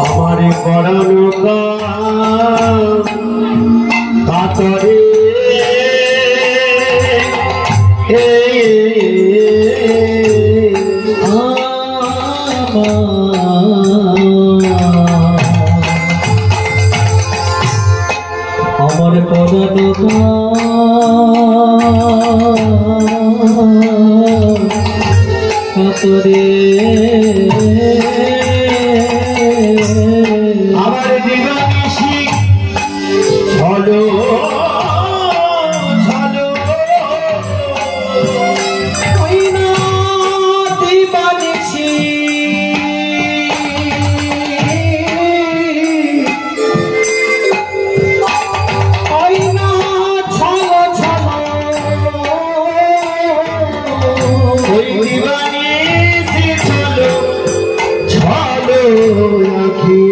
हमारे परानो कातरे हमारे परानो कातरे আমার দিবানিশি চলো চলো ওই না দিবানিশি ওই না চলো চলো ওই দিবানিশি চলো চলো রাখি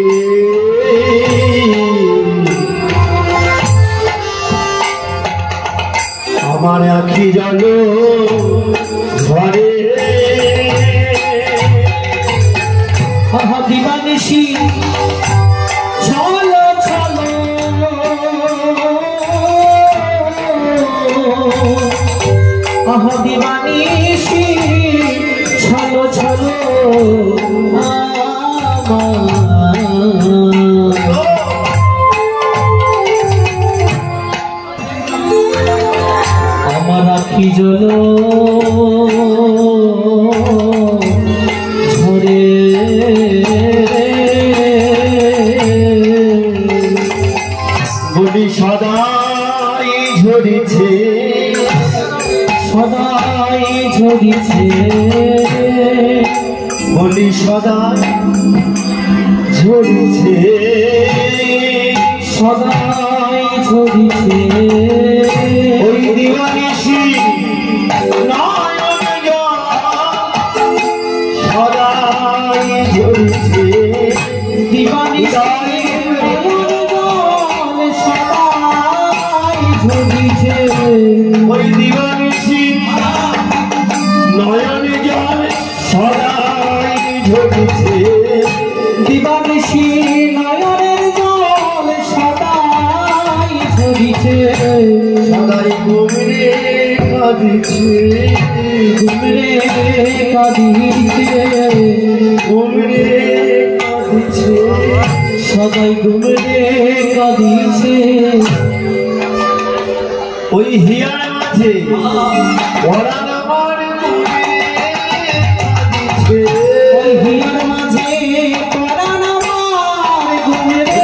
আমার আখি জলো ঘরে দিবানিশি চলো চলো দিবানিশি চলো চলো আমার আখি জলো ঝরে বলি সদাই ঝরিছে সদাই ঝরিছে বলি সদাই ঝরিছে সদাই ঝরিছে ওই দিবানিশি নয়ন সদাই ঝরিছে দিবানিশি সদাই ঝরিছে ওই দিবানিশি নয়ন জল সদাই ঝরিছে দিবানিশি নয়নের জল সদাই ঝরিছে সদাই ঘুমরে কাঁদিছে ঘুমরে কাঁদিছে ঘুমরে কাঁদিছে সদাই ঘুমরে কাঁদিছে ওই হিয়ার মাঝে পরাণ আমার কাঁদিছে ওই হিয়ার মাঝে পরাণ আমার ঘুমরে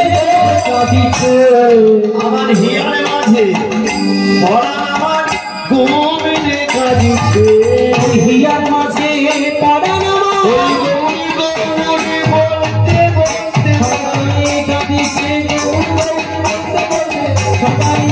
কাঁদিছে আমার হিয়ার মাঝে পরাণ আমার ঘুমরে কাঁদিছে ওই হিয়ার মাঝে পরাণ আমার গৌরী গৌরী বলতে বলতে সবাই কাঁদিছে সবাই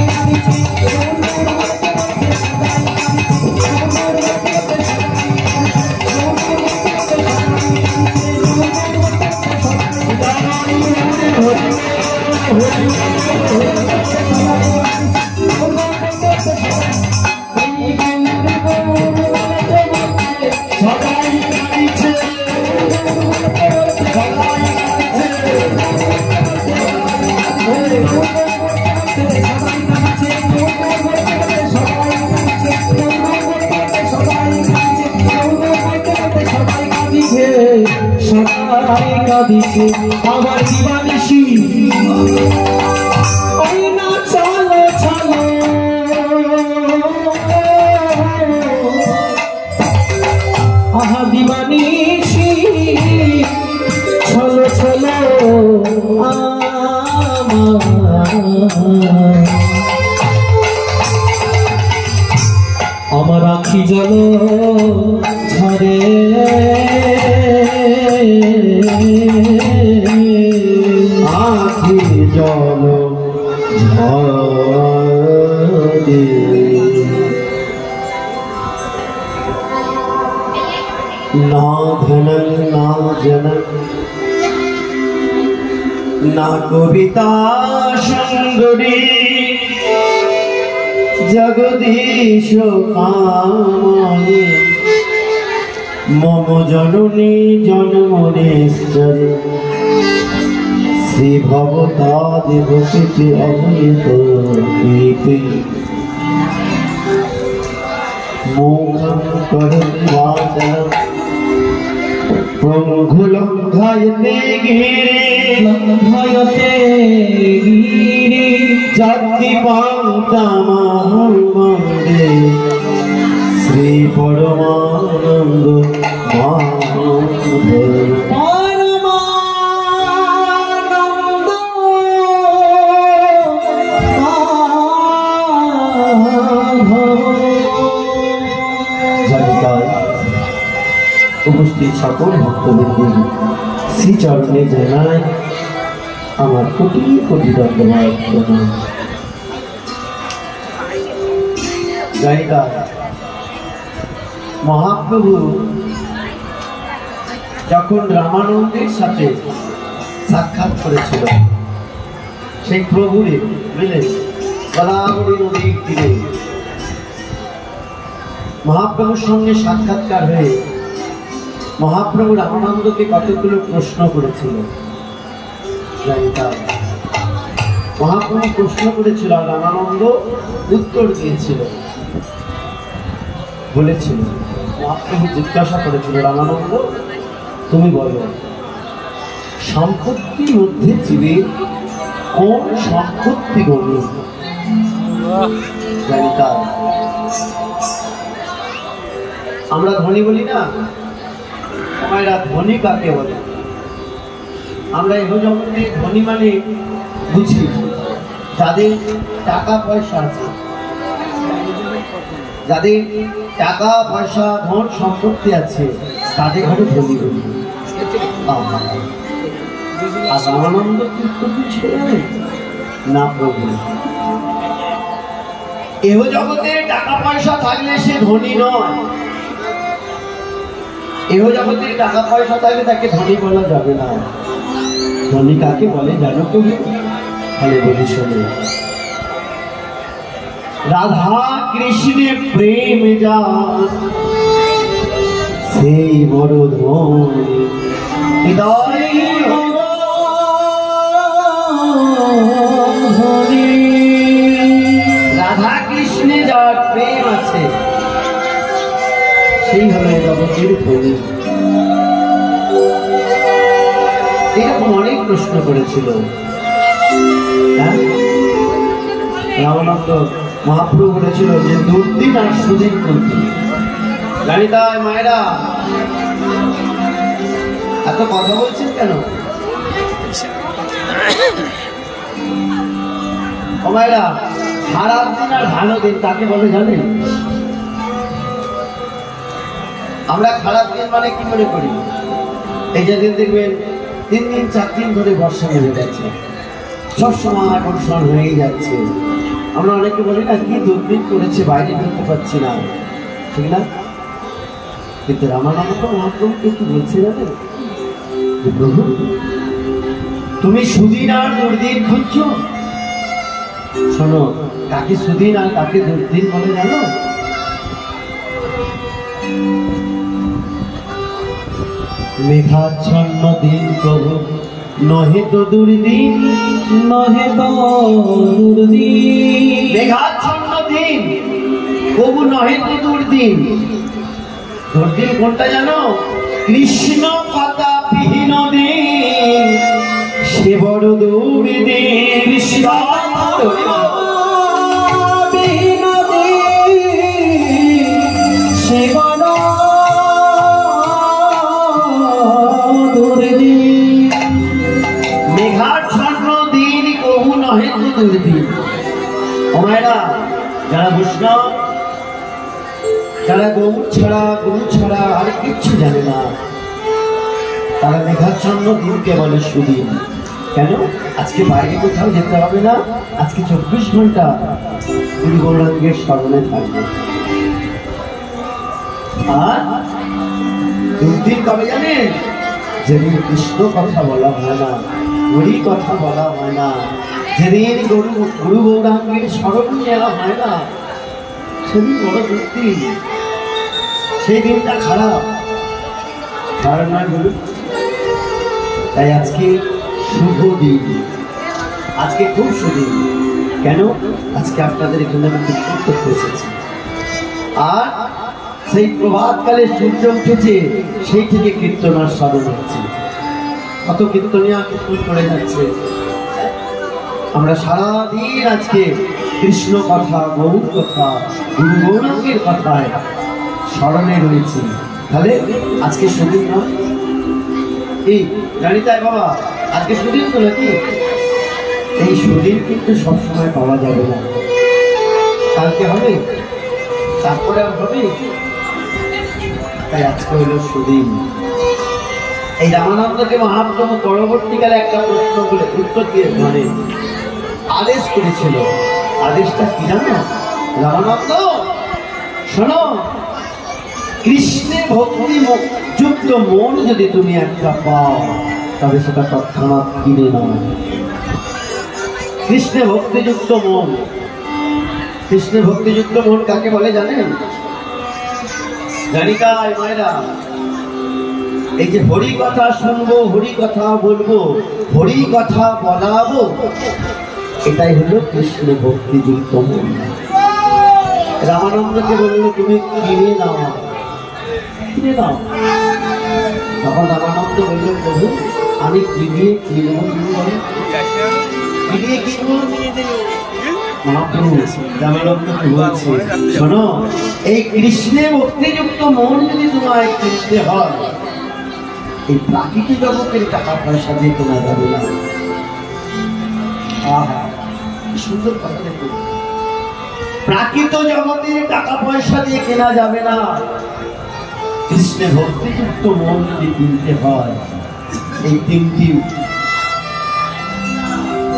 কাঁদিছে সবাই কাঁদিছে আমার দিবানিশি ওই না চলো চলো দিবানিশি চলো চলো আমার আখি জলো ঝরে আখি জলো ঝরে না ধনং না জনং না কবিতা সুন্দরী জগদীশ কামনি মম জননী জন্মনেশ্বরী শ্রী ভবতা দেবকীতে অভূত কীর্তি মুখং করোমি বাচনম প্রঙ্গুলঙ্ঘয়তে গিরি জাতি পান্তামহং বন্দে শ্রী পরমানন্দ মাধব। উপস্থিত সকল ভক্তবৃন্দ শ্রীচরণে জানাই আমার কোটি কোটি ধন্যবাদ প্রণাম। গায়িকা মহাপ্রভু যখন রামানন্দের সাথে সাক্ষাৎ করেছিল, সেই প্রভুরে বুঝলে গোদাবরী নদীর তীরে মহাপ্রভুর সঙ্গে সাক্ষাৎকার হয়ে মহাপ্রভু রামানন্দকে কতগুলো প্রশ্ন করেছিল। মহাপ্রভু প্রশ্ন করেছিল আর রামানন্দ উত্তর দিয়েছিল। বলেছিল মহাপ্রভু জিজ্ঞাসা করেছিল, রামানন্দ তুমি বলো সম্পত্তির মধ্যে জীবের কোন সম্পত্তি গণী? আমরা ধনী বলি না, আমরা ধনী কাকে বলে? আমরা এগো জগতে ধনী মানে বুঝি যাদের টাকা পয়সা আছে, যাদের টাকা পয়সা ধন সম্পত্তি আছে তাদের ঘরে ধনী বলি। আর রামানন্দ না প্রভু, এগো জগতে টাকা পয়সা থাকলে সে ধনী নয়। এও জগতে টাকা পয়সা থাকলে তাকে ধনী বলা যাবে না। ধনী কাকে বলে জানো কবি? তাহলে বলি শোনো, রাধা কৃষ্ণে প্রেম যার সেই বড় ধনী। রাধা কৃষ্ণে যার প্রেম আছে সেই হলো জগতের ধনী। এরকম অনেক প্রশ্ন করেছিল রামানন্দ। মহাপ্রভু বলেছিল যে দুর্দিন আর সুদিন কোনটি? জানি তাই মায়েরা এত কথা বলছেন কেন? ও মায়েরা, খারাপ দিন আর ভালো দিন কাকে বলে জানেন? আমরা খারাপ দিন মানে কি মনে করি? এই যে দিন দেখবেন 3 দিন 4 দিন ধরে বর্ষা নেমে গেছে, সবসময় বর্ষণ হয়ে যাচ্ছে। আমরা অনেকে বলি না কি দুর্দিন করেছে, বাইরে বেরোতে পারছি না, ঠিক না? কিন্তু রামানন্দ মহাপ্রভুকে কি বলছে জানেন? প্রভু তুমি সুদিন আর দুর্দিন খুঁজছো। শোনো, কাকে সুদিন আর কাকে দুর্দিন বলে জানো? মেঘাচ্ছন্ন দিন প্রভু নহে তো দুর্দিন, নহে তো দুর্দিন। মেঘাচ্ছন্ন দিন প্রভু নহে তো দুর্দিন। দুর্দিন কোনটা জানো? কৃষ্ণ কথা বিহীন দিন সে বড় দুর্দিন। কৃষ্ণ বিহীন দিন সে বড় দুর্দিন। মেঘাচ্ছন্ন দিন কবু নহে তো দুর্দিন। ওমায়েরা, যারা বৈষ্ণব, যারা গৌর ছাড়া গুরু ছাড়া আর কিচ্ছু জানে না, তারা মেঘাচ্ছন্ন দিনকে বলে সুদিন। কেন? আজকে বাইরে কোথাও যেতে হবে না, আজকে 24 ঘন্টা গুরু গৌরাঙ্গের স্মরণে থাকবে। আর দুর্দিন কবে জানেন? যেদিন কৃষ্ণ কথা বলা হয় না, হরি কথা বলা হয় না, যেদিন গুরু গৌরাঙ্গের স্মরণ নেওয়া হয় না, সেদিন বড় সত্যি সেই দিনটা খারাপ নয় বলুন। তাই আজকে শুভ দিন, আজকে খুব সুদিন। কেন? আজকে আপনাদের এখানে আমি কীর্তন করতে এসেছি। আর সেই প্রভাতকালে সূর্য উঠেছে, সেই থেকে কীর্তন আর সাধন হচ্ছে। কত কীর্তনিয়া কীর্তন করে যাচ্ছে। আমরা সারাদিন আজকে কৃষ্ণ কথা, গৌর কথা, গুরু গৌরাঙ্গের কথায় স্মরণে রয়েছে। তাহলে আজকে সুদিন নয়? এই জানি তাই বাবা, আজকে সুদিন তো নাকি? এই সুদিন কিন্তু সবসময় পাওয়া যাবে না। কালকে হবে, তারপরে আর হবে। তাই আজকে হলো সুদিন। এই রামানন্দকে মহাপ্রভু পরবর্তীকালে একটা প্রশ্ন বলে উত্তর দিয়ে মানে আদেশ করেছিল। আদেশটা কি জানো? রামানন্দ শোনো, কৃষ্ণে ভক্তি যুক্ত মন যদি তুমি একটা পাও, তবে সেটা তৎক্ষণাৎ কিনে নাও। কৃষ্ণে ভক্তিযুক্ত মন, কৃষ্ণে ভক্তিযুক্ত মন কাকে বলে জানেন? জানিকাই মায়েরা, এই যে হরি কথা শুনবো, হরি কথা বলবো, হরি কথা বলাবো, এটাই হলো কৃষ্ণে ভক্তিযুক্ত মন। রামানন্দকে বললো তুমি কিনে নাও, কিনে নাও। তখন রামানন্দ বলল প্রভু আমি কি দিয়ে কিনবো? কি দিয়ে কিনবো? মহাপ্রভু রামানন্দকে বলছে শোনো, এই কৃষ্ণে ভক্তিযুক্ত মন যদি তোমায় কিনতে হয়, এই প্রাকৃতিক জগতের টাকা পয়সা দিয়ে কেনা যাবে না। আহা সুন্দর কথা দেখো, প্রাকৃত জগতের টাকা পয়সা দিয়ে কেনা যাবে না। কৃষ্ণে ভক্তিযুক্ত মন যদি কিনতে হয়, এই তিনটি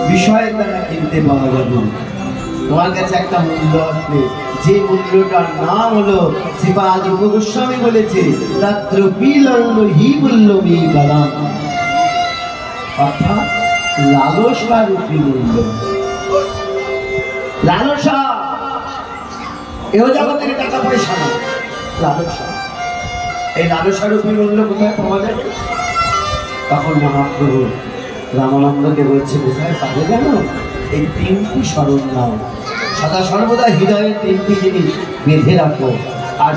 বিষয়ের দ্বারা কিনতে পাওয়া যাবে। তোমার কাছে একটা মূল্য আসবে, যে মূল্যটার নাম হলো শ্রীপাদ গোস্বামী বলেছে তাত্র বিলল্য হি মূল্যমি গালাম, অর্থাৎ লালসা রূপী মূল্য। লালসা এও জগতের টাকা পয়সা না, লালসা। এই লালসা রূপী মূল্য কোথায় পাওয়া যাবে? তখন মহাপ্রভু রামানন্দকে বলছে কোথায় পাবে জানো? এই তিনটি স্মরণ নাও, সদা সর্বদা হৃদয়ে তিনটি জিনিস বেঁধে রাখো, আর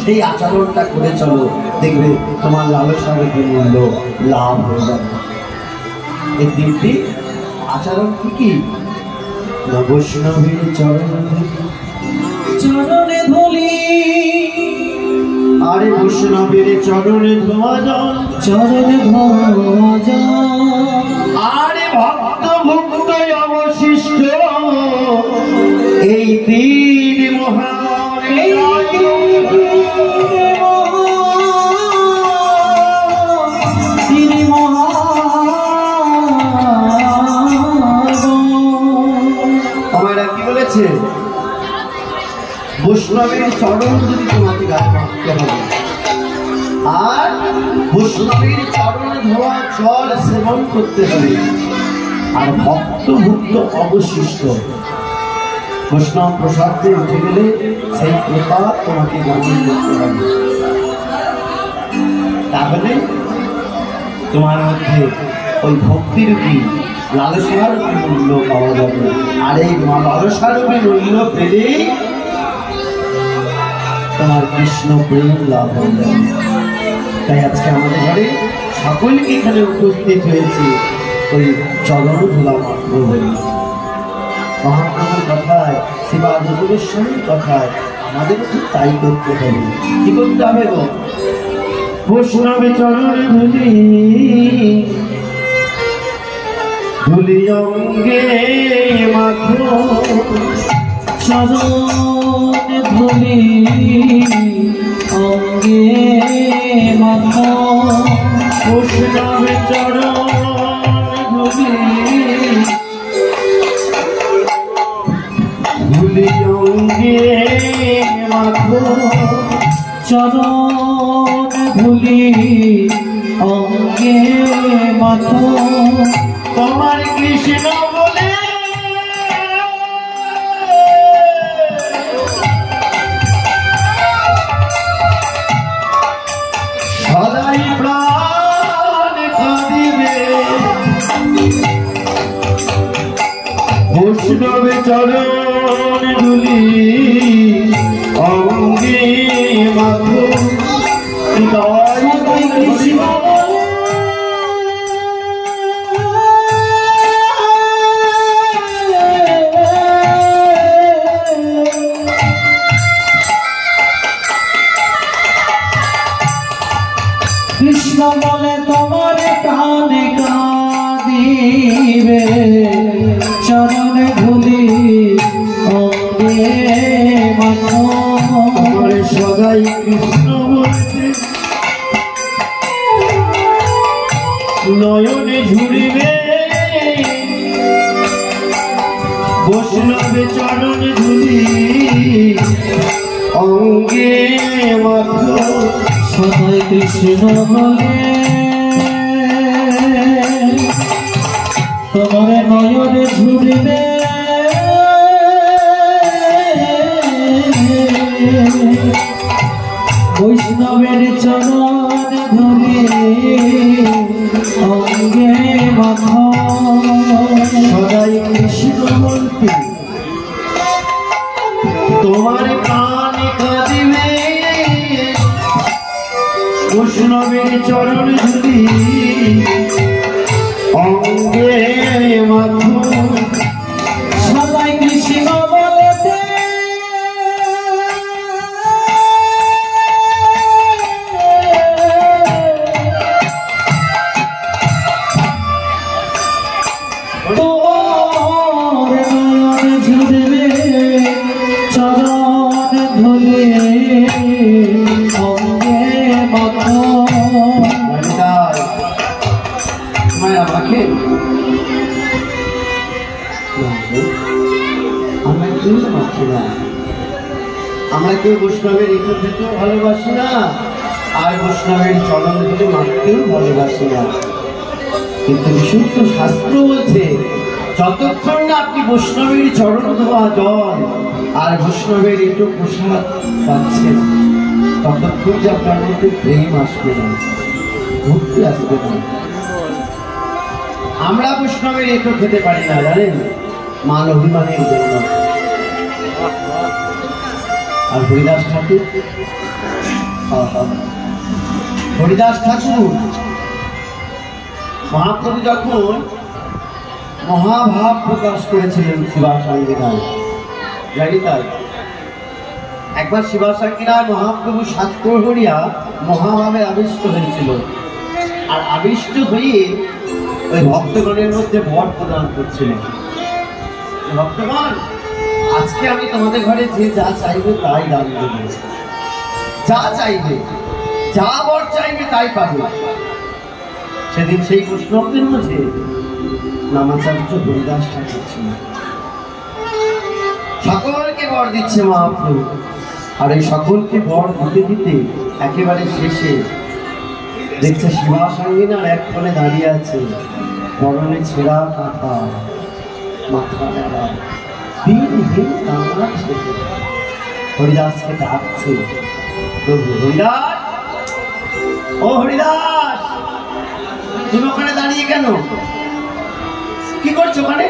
সেই আচরণটা করে চলো, দেখবে তোমার লালসার মূল্য লাভ হয়ে যাবে। এই তিনটি আচরণ কি কি? বৈষ্ণবীর চরণে ধুলি, আরে বৈষ্ণবীর চরণে ধোয়া জল, চরণে ধোয়া জল, আরে ভক্ত ভক্ত অবশিষ্ট এই তিন মহান, তিনি মহান। কি বলেছে? বৈষ্ণবের চরণ যদি তোমাকে গায়ে মাখতে হবে, আর বৈষ্ণবের চরণে ধোয়া জল সেবন করতে হবে, আর ভক্তভুক্ত অবশিষ্ট বৈষ্ণব প্রসাদে উঠে গেলে সেই প্রসাদ তোমাকে গ্রহণ করতে হবে। তাহলে তোমার মধ্যে ওই ভক্তিরূপী লালসারূপী মূল্য পাওয়া যাবে। আর এই লালসারূপী মূল্য পেলেই তোমার কৃষ্ণ প্রেম লাভ হয়ে যাবে। তাই আজকে আমাদের ঘরে সকলকে এখানে উপস্থিত হয়েছে ওই চরণ ধুলা মাত্র হয়ে। মহাপ্রভুর কথায়, শ্রীপাদ গোস্বামীর কথায় আমাদের ঠিক তাই করতে হবে। কি করতে হবে গো? বৈষ্ণবে চরণে ধুলি, ধুলি অঙ্গে মাখো, চরণে ধুলি অঙ্গে মাখো, বৈষ্ণবে চরণে ধুলি, ধুলি অঙ্গে মাখো, চরণে ধুলি অঙ্গে মাখো, তোমার কৃষ্ণ বলে বৈষ্ণবে চরণ ধুলি অঙ্গে মাখো কৃষ্ণ বলে তোমার কানে কাঁদিবে চরণ ধুলি অঙ্গে মাখো আমার সদাই কৃষ্ণ বলতে নয়নে ঝুড়িবে বৈষ্ণবে চরণ ধুলি অঙ্গে মাখো সদাই কৃষ্ণ বলে তোমার নয়নে ঝুড়িবে বৈষ্ণবের চরণ ধরে অঙ্গে মাখো সদাই কৃষ্ণ বলতে তোমার কানে কাঁদিবে বৈষ্ণবের চরণ ধুলি অঙ্গে মাখো সদাই কৃষ্ণ বলতে তোর নয়ন ঝুড়বে চরণ ধুলি অঙ্গে মাখো আমাকে আমরা কেউ পাচ্ছি না, আমরা কেউ বৈষ্ণবের একটু খেতেও ভালোবাসি না, আর বৈষ্ণবের চরণ ধুলি মাখতেও ভালোবাসি না। কিন্তু বিশুদ্ধ শাস্ত্র বলছে যতক্ষণ না আপনি বৈষ্ণবের চরণ ধোয়া জল আর বৈষ্ণবের একটু প্রসাদ পাচ্ছেন ততক্ষণ যে আপনার মধ্যে প্রেম আসবে না, ভক্তি আসবে না। আমরা বৈষ্ণবের একটু খেতে পারি না জানেন, মান অভিমানের জন্য। আর হরিদাস ঠাকুর, হরিদাস ঠাকুর মহাপ্রভু যখন মহাভাব প্রকাশ করেছিলেন শিবাসাঙ্গীরায়, জানি তাই একবার শিবাসাঙ্গীরায় মহাপ্রভু সাতপ্রহরিয়া মহাভাবে আবিষ্ট হয়েছিল, আর আবিষ্ট হয়ে ওই ভক্তগণের মধ্যে বর প্রদান করছিলেন। ভক্তগণ, আজকে আমি তোমাদের ঘরে যে যা চাইবে তাই দান দেব, যা চাইবে যা বর চাইবে তাই পাবে। সেদিন সেই বৈষ্ণবদের মধ্যে নামাচার্য হরিদাস ঠাকুর ছিল। সকলকে বর দিচ্ছে মহাপ্রভু, আর এই সকলকে বর দিতে দিতে একেবারে শেষে দেখছে শিবাসাঙ্গিনার এক কোণে দাঁড়িয়ে আছে, পরনে ছেঁড়া কাঁথা, মাথা নেড়া, দিনহীন কান্না ছেড়ে হরিদাসকে ডাকছে, প্রভু হরিদাস, ও হরিদাস, তুমি ওখানে দাঁড়িয়ে কেন? কি করছো ওখানে?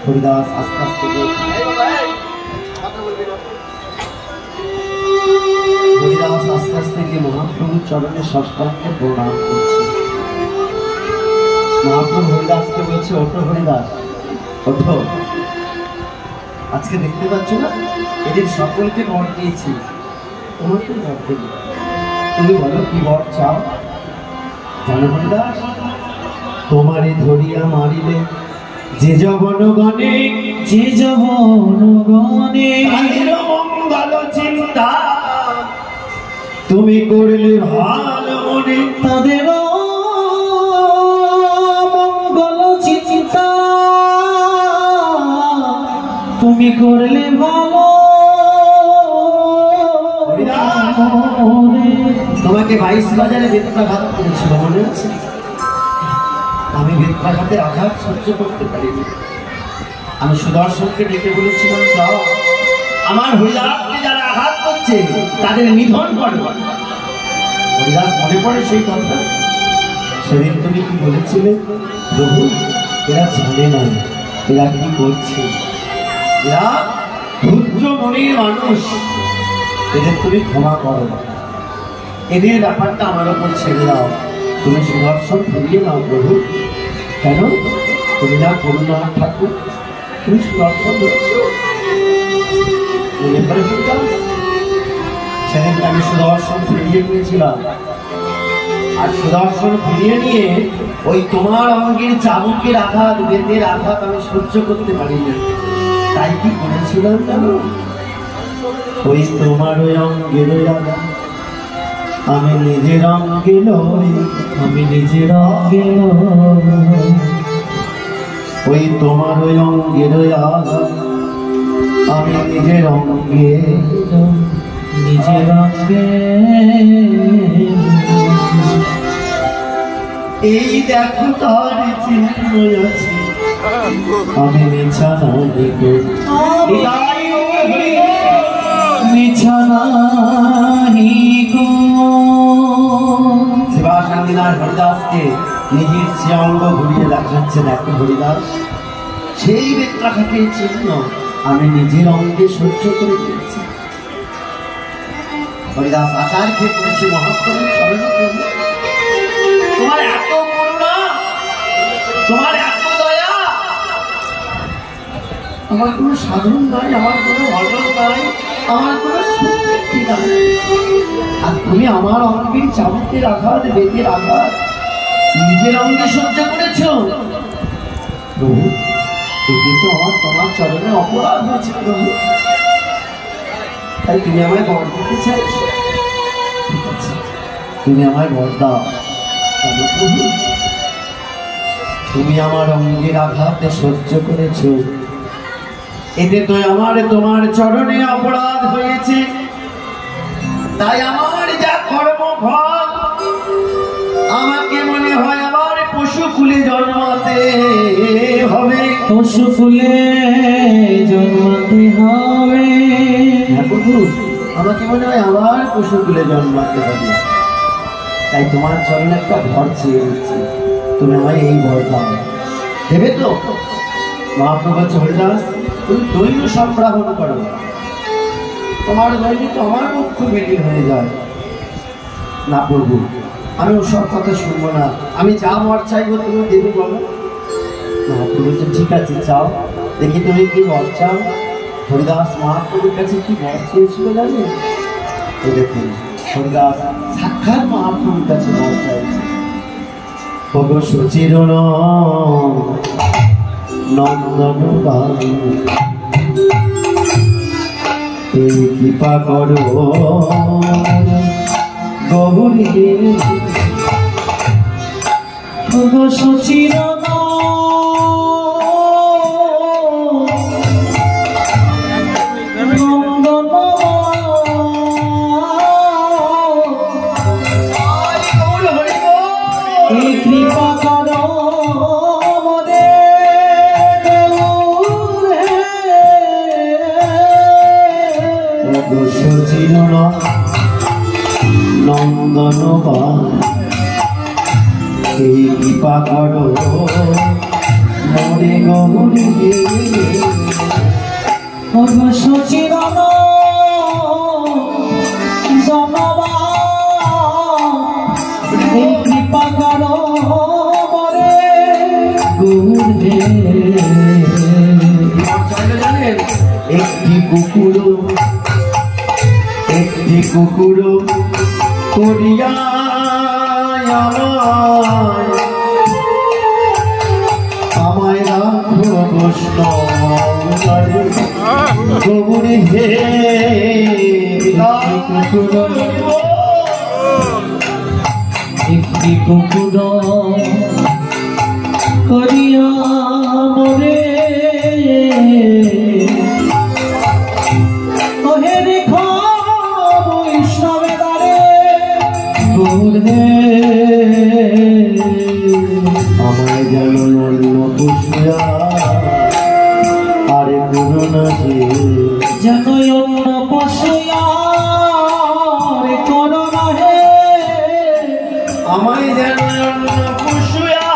হরিদাস আস্তে আস্তে হরিদাস আস্তে আস্তে গিয়ে মহাপ্রভুর চরণে ষষ্ঠাঙ্গে প্রণাম করছে। মহাপ্রভু হরিদাসকে বলছে, ওঠো হরিদাস, ওঠো, আজকে দেখতে পাচ্ছ না এদের সকলকে বর দিয়েছি, তোমাকে বর দেব, তুমি বলো কি বর চাও? জানো হরিদাস, তোমারে ধরিয়া মারিলে যে যবনগণে, যে যবনগণে তাদের মঙ্গল চিন্তা তুমি করলে ভালো মনে, তাদের মঙ্গল চিন্তা তুমি করলে ভালো। তোমাকে 22 বাজারে বেত্রাঘাত করেছিল মনে আছে? আমি বেত্রাঘাতের আঘাত সহ্য করতে পারিনি, আমি সুদর্শনকে ডেকে বলেছিলাম, যাও আমার হরিদাসকে যারা আঘাত করছে তাদের নিধন করো। হরিদাস মনে পড়ে সেই কথা, সেদিন তুমি কি বলেছিলে? প্রভু এরা জানে না এরা কি করছে। এরা ক্ষুদ্র মনের মানুষ, এদের তুমি ক্ষমা করো, এদের ব্যাপারটা আমার ওপর ছেড়ে দাও। তুমি সুদর্শন ফিরিয়ে নাও প্রভু। কেন? তুমি না করুণা ঠাকুর, তুমি সুদর্শন ধরছ। মনে করে সেদিন আমি সুদর্শন ফিরিয়ে নিয়েছিলাম, আর সুদর্শন ফিরিয়ে নিয়ে ওই তোমার অঙ্গের চাবুকের আঘাত, বেতের আঘাত আমি সহ্য করতে পারিনি। তাই কি করেছিলাম জানো? ওই তোমার ওই অঙ্গের আঘাত আমি নিজের অঙ্গে লই, আমি নিজের অঙ্গে ওই তোমার ওই অঙ্গের আঘাত আমি নিজের অঙ্গে নিজের অঙ্গে। এই দেখো তার চিহ্ন আছে, আমি বিছানা দিকে শিবাশান্তিনাথ হরিদাসকে নিজের সে অঙ্গ ঘুরিয়ে দেখাচ্ছেন। এক হরিদাস সেই বেত্রাঘাতের চিহ্ন আমি নিজের অঙ্গে সহ্য করে দিয়েছি। হরিদাস আচার খেয়ে পড়েছে। মহাপ্রভু তোমার এত করুণা, তোমার এত দয়া, আমার কোনো সাধন নাই, আমার কোনো ভজন নাই, আমার কোনো শক্তি নাই, আর তুমি আমার অঙ্গের চাবুকের আঘাত, বেতের আঘাত নিজের অঙ্গে সহ্য করেছ। প্রভু, এতে তো আমার তোমার চরণে অপরাধ হয়েছে প্রভু, তাই তুমি আমায় বর দিতে চাইছো। ঠিক আছে, তুমি আমায় বর দাও। প্রভু, তুমি আমার অঙ্গের আঘাতে সহ্য করেছ, এতে তো আমার তোমার চরণে অপরাধ হয়েছে, তাই আমার যা কর্মফল আমাকে মনে হয় আবার পশু কুলে জন্মাতে হবে। পশু কুলে জন্মাতে হবে। হ্যাঁ প্রভু, আমাকে মনে হয় আবার পশু কুলে জন্মাতে হবে, তাই তোমার চরণে একটা ভর চেয়ে দিচ্ছি, তুমি আমায় এই ভর দাও। দেবে তো? মহাপ্রভু হরিদাস, তুমি দৈন্য সম্প্রাহন করো, তোমার দৈন্য তো আমার পক্ষ বেরিয়ে হয়ে যায়। না প্রভু, আমি ওসব কথা শুনবো না, আমি যা বর চাইবো তুমি দেবে বলো। মহাপ্রভু বলছেন ঠিক আছে, চাও দেখি তুমি কি বর চাও। হরিদাস মহাপ্রভুর কাছে কি বর চেয়েছিল জানো? এই দেখুন, হরিদাস সাক্ষাৎ মহাপ্রভুর কাছে বর চাইছে। ভগো সুচির নন্দন বাবু, এই কৃপা করো গৌরী, ভগো সুচির নন্দন এই কৃপা করো মনে সুচির নন্দন এই কৃপা করো মনে গৌরী, ভগো সুচির জনবা এই কৃপা করো মরে গুণে। জানেন, একটি কুকুর করিয়া আমায় রাখো বৈষ্ণব গৌরী হে। একটি কুকুর করিয়া মরে ওহে দেখো বৈষ্ণবে দ্বারে গুণে। আমায় যেন অন্য পুষিয়া আরে করুণা যেন অন্য পশুয়া করোনা হে। আমায় যেন অন্য পুষিয়া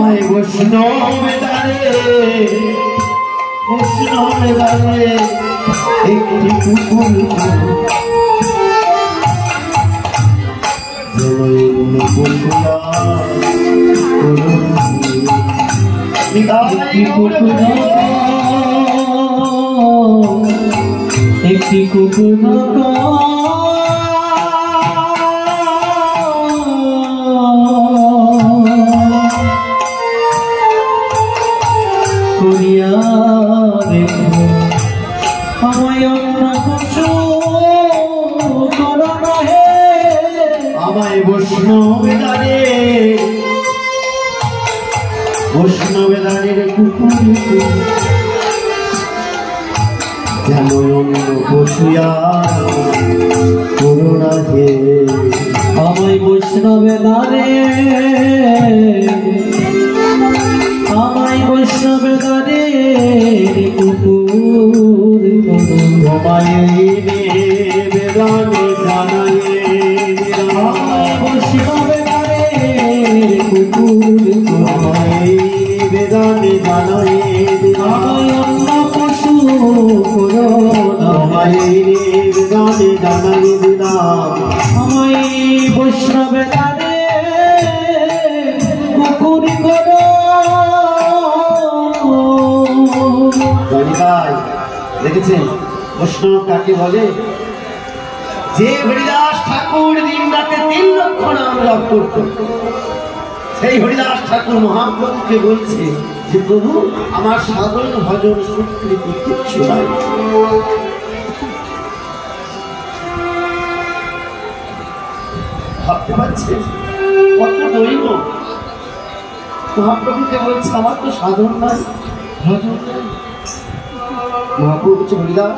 আমায় বৈষ্ণবে দাঁড়ে বৈষ্ণবে দাঁড়ে একটি কুকুর একটি কুকুর করিয়া রেখো আমায় অন্য কিছু করো না হে আমায় বৈষ্ণবে দাঁড়ে বৈষ্ণবে দাঁড়িয়ে কুকুর যেন অন্য বসিয়া করোনা হে আমায় বৈষ্ণবে দাঁড়ে আমায় বৈষ্ণবে দাঁড়ে কুকুর আমায় বেদানে জানায় আমায় বৈষ্ণবে দাঁড়ে কুকুর আমায় বেদানে জানায় আমায় অন্য পশু করো না আমায় বেদানে জানায় দিলাম আমায় বৈষ্ণবে দাঁড়ে কুকুর করো হরিদাস দেখেছেন বৈষ্ণব কাকে বলে? যে হরিদাস ঠাকুর দিন রাতে 3 লক্ষ নাম জপ করত সেই হরিদাস ঠাকুর মহাপ্রভুকে বলছে যে প্রভু আমার সাধন ভজন স্বীকৃতি কিচ্ছু নাই। ভাবতে পারছে কত দৈব মহাপ্রভুকে বলছে আমার তো সাধন নাই ভজন নাই। মহাপ্রভু বলছে হরিদাস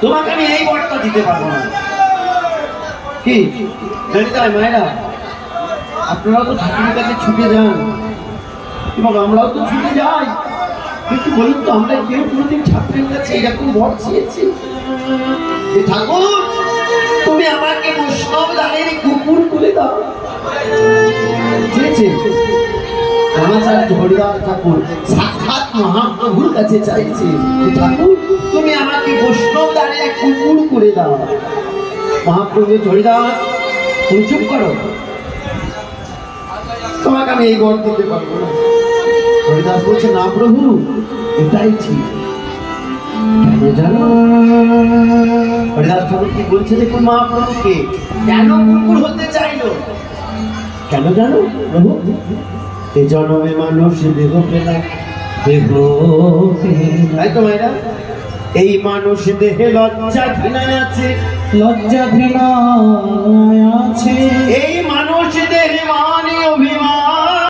তোমাকে আমি এই বরটা দিতে পারবো না। কি হরিদাস মায়েরা আপনারাও তো ঠাকুরের কাছে ছুটে যান এবং আমরাও তো ছুটে যাই, কিন্তু বলুন তো আমরা কেউ কোনোদিন ঠাকুরের কাছে এরকম বর চেয়েছি যে ঠাকুর তুমি আমাকে বৈষ্ণব দাঁড়িয়ে কুকুর তুলে দাও? চেয়েছে রামাচার্য হরিদাস ঠাকুর সাক্ষাৎ মহাপ্রভুর কাছে চাইছে ঠাকুর তুমি আমাকে বৈষ্ণব দাঁড়িয়ে কুকুর করে দাও। মহাপ্রভু হরিদাস তুমি চুপ করো, তোমাকে আমি এই বর দিতে পারবো না। হরিদাস বলছে না প্রভু এটাই ঠিক। কেন জানো হরিদাস ঠাকুর কি বলছে দেখুন মহাপ্রভুকে কেন কুকুর হতে চাইলো? কেন জানো প্রভু? এই জন্মে মানুষ দেহ পেলাম দেহ তাই তো মায়েরা এই মানুষ দেহে লজ্জা ঘৃণা আছে লজ্জা ঘৃণা আছে এই মানুষ দেহে মানে অভিমান